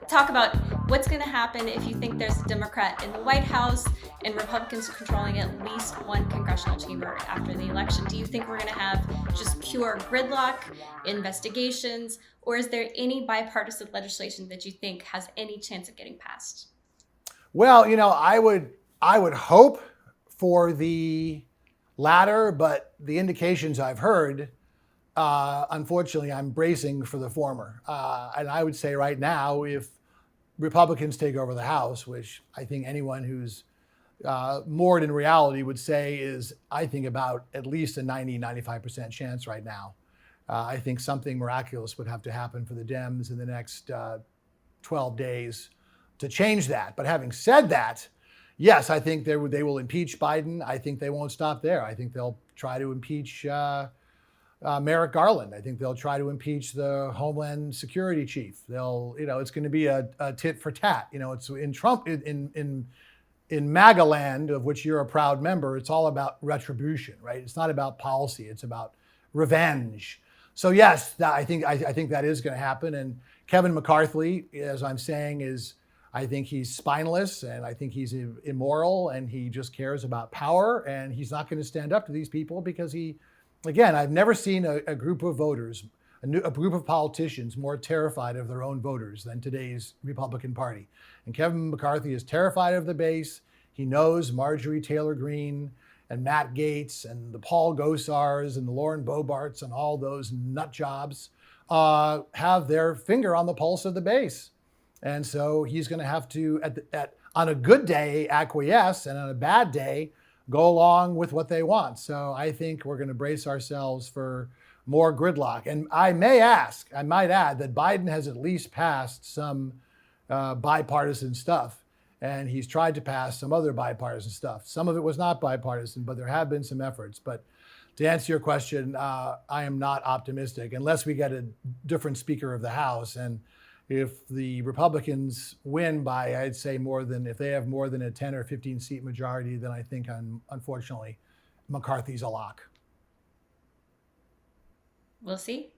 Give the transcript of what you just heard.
talk about what's going to happen if you think there's a Democrat in the White House and Republicans controlling at least one congressional chamber after the election. Do you think we're going to have just pure gridlock, investigations, or is there any bipartisan legislation that you think has any chance of getting passed? Well, I would hope for the latter, but the indications I've heard, unfortunately, I'm bracing for the former. And I would say right now, if Republicans take over the House, which I think anyone who's moored in reality would say is, I think, about at least a 90-95% chance right now. I think something miraculous would have to happen for the Dems in the next 12 days to change that. But having said that, yes, I think they will impeach Biden. I think they won't stop there. I think they'll try to impeach Merrick Garland. I think they'll try to impeach the Homeland Security chief. It's going to be a tit for tat. It's in Trump in MAGA land, of which you're a proud member. It's all about retribution, right? It's not about policy. It's about revenge. So yes, I think that is going to happen. And Kevin McCarthy, as I'm saying, I think he's spineless, and I think he's immoral, and he just cares about power, and he's not going to stand up to these people because again, I've never seen a group of voters, a group of politicians more terrified of their own voters than today's Republican Party. And Kevin McCarthy is terrified of the base. He knows Marjorie Taylor Greene and Matt Gaetz and the Paul Gosars and the Lauren Bobarts and all those nut jobs have their finger on the pulse of the base. And so he's going to have to, on a good day, acquiesce, and on a bad day, go along with what they want. So I think we're going to brace ourselves for more gridlock. And I might add that Biden has at least passed some bipartisan stuff, and he's tried to pass some other bipartisan stuff. Some of it was not bipartisan, but there have been some efforts. But to answer your question, I am not optimistic unless we get a different Speaker of the House. And if the Republicans win by, I'd say if they have more than a 10 or 15 seat majority, then I think, unfortunately, McCarthy's a lock. We'll see.